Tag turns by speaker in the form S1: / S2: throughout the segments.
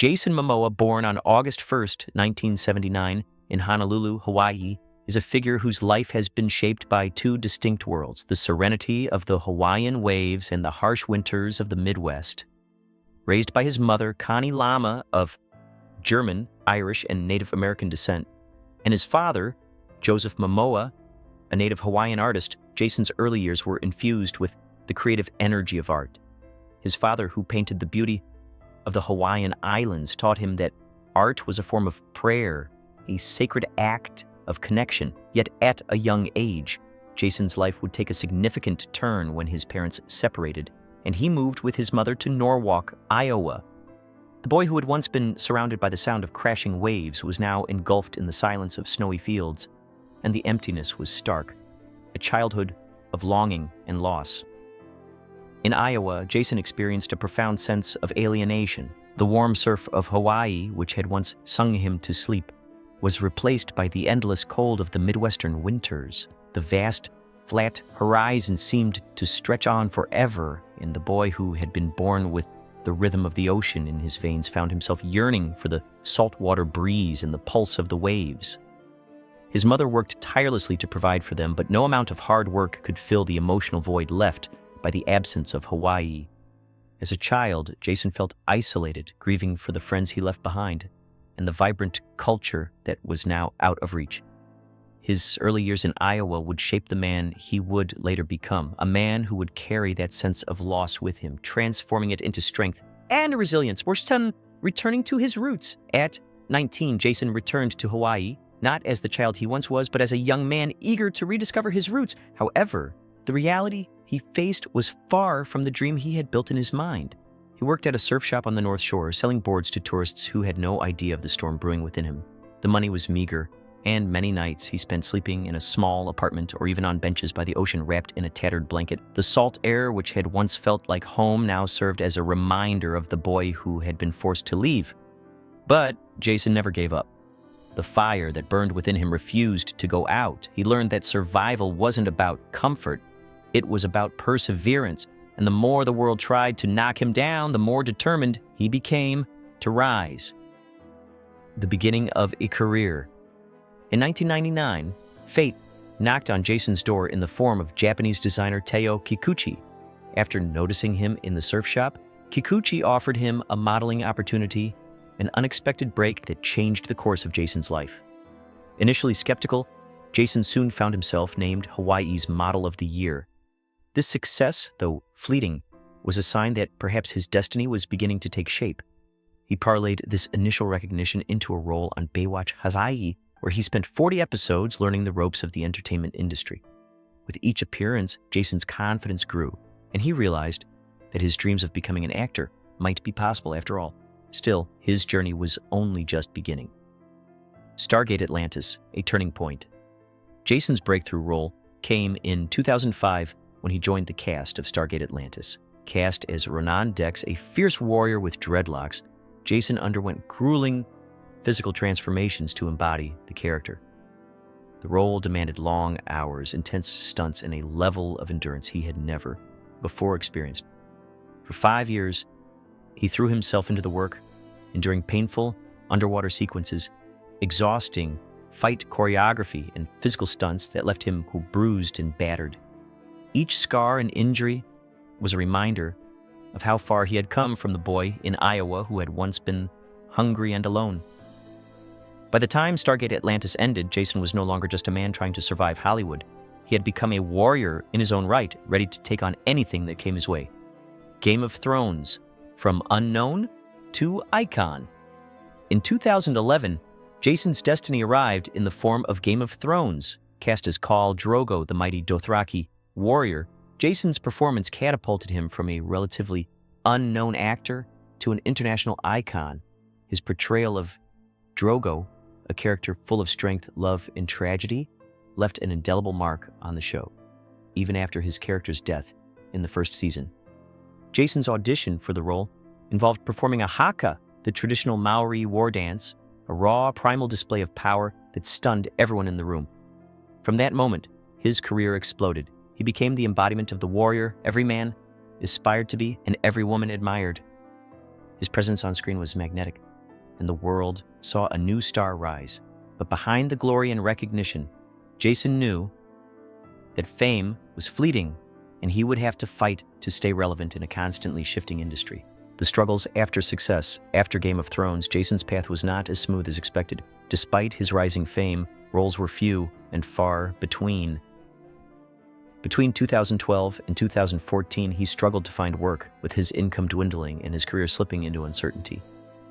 S1: Jason Momoa, born on August 1st, 1979, in Honolulu, Hawaii, is a figure whose life has been shaped by two distinct worlds, the serenity of the Hawaiian waves and the harsh winters of the Midwest. Raised by his mother, Connie Lama, of German, Irish, and Native American descent, and his father, Joseph Momoa, a native Hawaiian artist, Jason's early years were infused with the creative energy of art. His father, who painted the beauty of the Hawaiian Islands, taught him that art was a form of prayer, a sacred act of connection. Yet at a young age, Jason's life would take a significant turn when his parents separated, and he moved with his mother to Norwalk, Iowa. The boy who had once been surrounded by the sound of crashing waves was now engulfed in the silence of snowy fields, and the emptiness was stark, a childhood of longing and loss. In Iowa, Jason experienced a profound sense of alienation. The warm surf of Hawaii, which had once sung him to sleep, was replaced by the endless cold of the Midwestern winters. The vast, flat horizon seemed to stretch on forever, and the boy who had been born with the rhythm of the ocean in his veins found himself yearning for the saltwater breeze and the pulse of the waves. His mother worked tirelessly to provide for them, but no amount of hard work could fill the emotional void left by the absence of Hawaii. As a child, Jason felt isolated, grieving for the friends he left behind and the vibrant culture that was now out of reach. His early years in Iowa would shape the man he would later become, a man who would carry that sense of loss with him, transforming it into strength and resilience. Worse, returning to his roots. At 19, Jason returned to Hawaii, not as the child he once was, but as a young man eager to rediscover his roots. However, the reality he faced was far from the dream he had built in his mind. He worked at a surf shop on the North Shore, selling boards to tourists who had no idea of the storm brewing within him. The money was meager, and many nights he spent sleeping in a small apartment or even on benches by the ocean wrapped in a tattered blanket. The salt air, which had once felt like home, now served as a reminder of the boy who had been forced to leave. But Jason never gave up. The fire that burned within him refused to go out. He learned that survival wasn't about comfort. It was about perseverance, and the more the world tried to knock him down, the more determined he became to rise. The beginning of a career. In 1999, fate knocked on Jason's door in the form of Japanese designer Teo Kikuchi. After noticing him in the surf shop, Kikuchi offered him a modeling opportunity, an unexpected break that changed the course of Jason's life. Initially skeptical, Jason soon found himself named Hawaii's Model of the Year. This success, though fleeting, was a sign that perhaps his destiny was beginning to take shape. He parlayed this initial recognition into a role on Baywatch Hawaii, where he spent 40 episodes learning the ropes of the entertainment industry. With each appearance, Jason's confidence grew, and he realized that his dreams of becoming an actor might be possible after all. Still, his journey was only just beginning. Stargate Atlantis, a turning point. Jason's breakthrough role came in 2005 when he joined the cast of Stargate Atlantis. Cast as Ronan Dex, a fierce warrior with dreadlocks, Jason underwent grueling physical transformations to embody the character. The role demanded long hours, intense stunts, and a level of endurance he had never before experienced. For 5 years, he threw himself into the work, enduring painful underwater sequences, exhausting fight choreography, and physical stunts that left him bruised and battered. Each scar and injury was a reminder of how far he had come from the boy in Iowa who had once been hungry and alone. By the time Stargate Atlantis ended, Jason was no longer just a man trying to survive Hollywood. He had become a warrior in his own right, ready to take on anything that came his way. Game of Thrones, from unknown to icon. In 2011, Jason's destiny arrived in the form of Game of Thrones. Cast as Khal Drogo, the mighty Dothraki warrior, Jason's performance catapulted him from a relatively unknown actor to an international icon. His portrayal of Drogo, a character full of strength, love, and tragedy, left an indelible mark on the show, even after his character's death in the first season. Jason's audition for the role involved performing a haka, the traditional Maori war dance, a raw, primal display of power that stunned everyone in the room. From that moment, his career exploded. He became the embodiment of the warrior every man aspired to be and every woman admired. His presence on screen was magnetic, and the world saw a new star rise. But behind the glory and recognition, Jason knew that fame was fleeting, and he would have to fight to stay relevant in a constantly shifting industry. The struggles after success, after Game of Thrones, Jason's path was not as smooth as expected. Despite his rising fame, roles were few and far between. Between 2012 and 2014, he struggled to find work, with his income dwindling and his career slipping into uncertainty.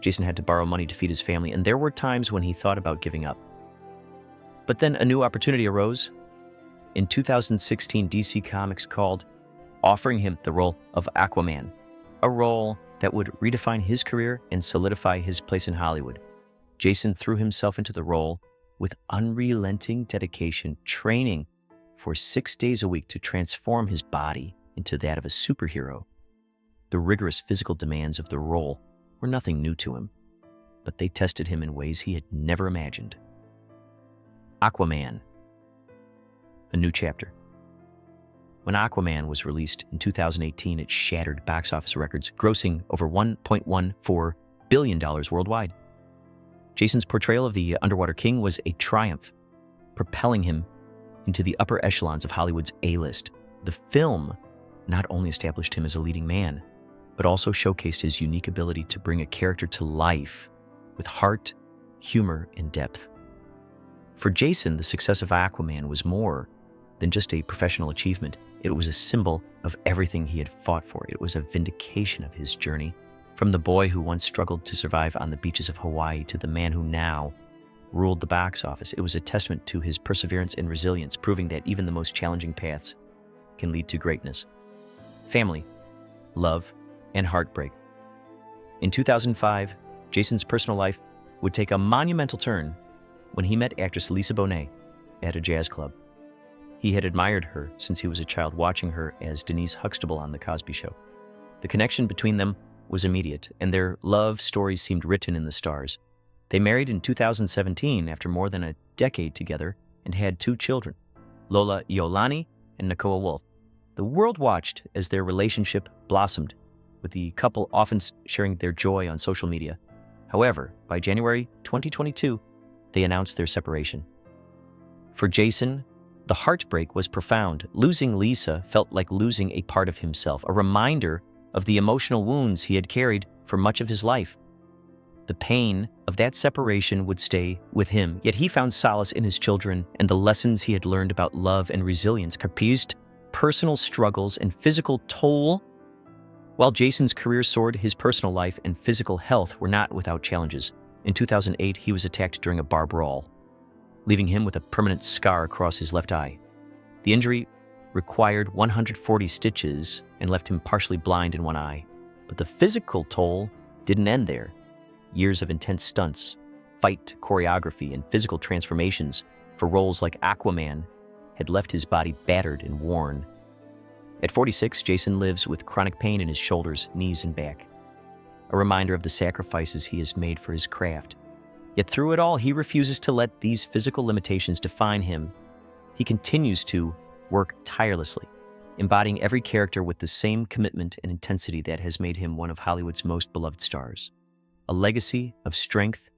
S1: Jason had to borrow money to feed his family, and there were times when he thought about giving up. But then a new opportunity arose. In 2016, DC Comics called, offering him the role of Aquaman, a role that would redefine his career and solidify his place in Hollywood. Jason threw himself into the role with unrelenting dedication, training for 6 days a week to transform his body into that of a superhero. The rigorous physical demands of the role were nothing new to him, but they tested him in ways he had never imagined. Aquaman, a new chapter. When Aquaman was released in 2018, it shattered box office records, grossing over $1.14 billion worldwide. Jason's portrayal of the underwater king was a triumph, propelling him into the upper echelons of Hollywood's A-list. The film not only established him as a leading man, but also showcased his unique ability to bring a character to life with heart, humor, and depth. For Jason, the success of Aquaman was more than just a professional achievement. It was a symbol of everything he had fought for. It was a vindication of his journey, from the boy who once struggled to survive on the beaches of Hawaii to the man who now ruled the box office. It was a testament to his perseverance and resilience, proving that even the most challenging paths can lead to greatness. Family, love, and heartbreak. In 2005, Jason's personal life would take a monumental turn when he met actress Lisa Bonet at a jazz club. He had admired her since he was a child, watching her as Denise Huxtable on The Cosby Show. The connection between them was immediate, and their love story seemed written in the stars. They married in 2017 after more than a decade together and had 2 children, Lola Iolani and Nakoa Wolf. The world watched as their relationship blossomed, with the couple often sharing their joy on social media. However, by January 2022, they announced their separation. For Jason, the heartbreak was profound. Losing Lisa felt like losing a part of himself, a reminder of the emotional wounds he had carried for much of his life. The pain of that separation would stay with him, yet he found solace in his children and the lessons he had learned about love and resilience. Capized personal struggles and physical toll. While Jason's career soared, his personal life and physical health were not without challenges. In 2008, he was attacked during a bar brawl, leaving him with a permanent scar across his left eye. The injury required 140 stitches and left him partially blind in one eye. But the physical toll didn't end there. Years of intense stunts, fight choreography, and physical transformations for roles like Aquaman had left his body battered and worn. At 46, Jason lives with chronic pain in his shoulders, knees, and back, a reminder of the sacrifices he has made for his craft. Yet through it all, he refuses to let these physical limitations define him. He continues to work tirelessly, embodying every character with the same commitment and intensity that has made him one of Hollywood's most beloved stars. A legacy of strength,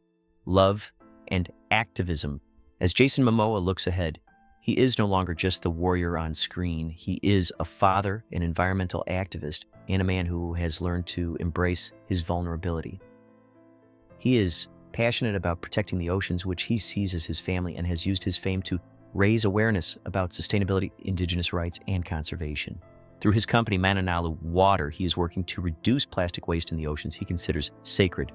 S1: love, and activism. As Jason Momoa looks ahead, he is no longer just the warrior on screen. He is a father, an environmental activist, and a man who has learned to embrace his vulnerability. He is passionate about protecting the oceans, which he sees as his family, and has used his fame to raise awareness about sustainability, indigenous rights, and conservation. Through his company, Mananalu Water, he is working to reduce plastic waste in the oceans he considers sacred.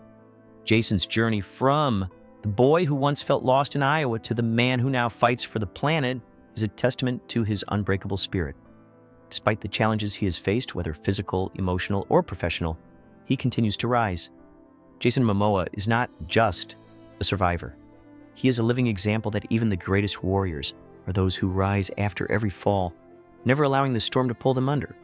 S1: Jason's journey from the boy who once felt lost in Iowa to the man who now fights for the planet is a testament to his unbreakable spirit. Despite the challenges he has faced, whether physical, emotional, or professional, he continues to rise. Jason Momoa is not just a survivor. He is a living example that even the greatest warriors are those who rise after every fall, never allowing the storm to pull them under.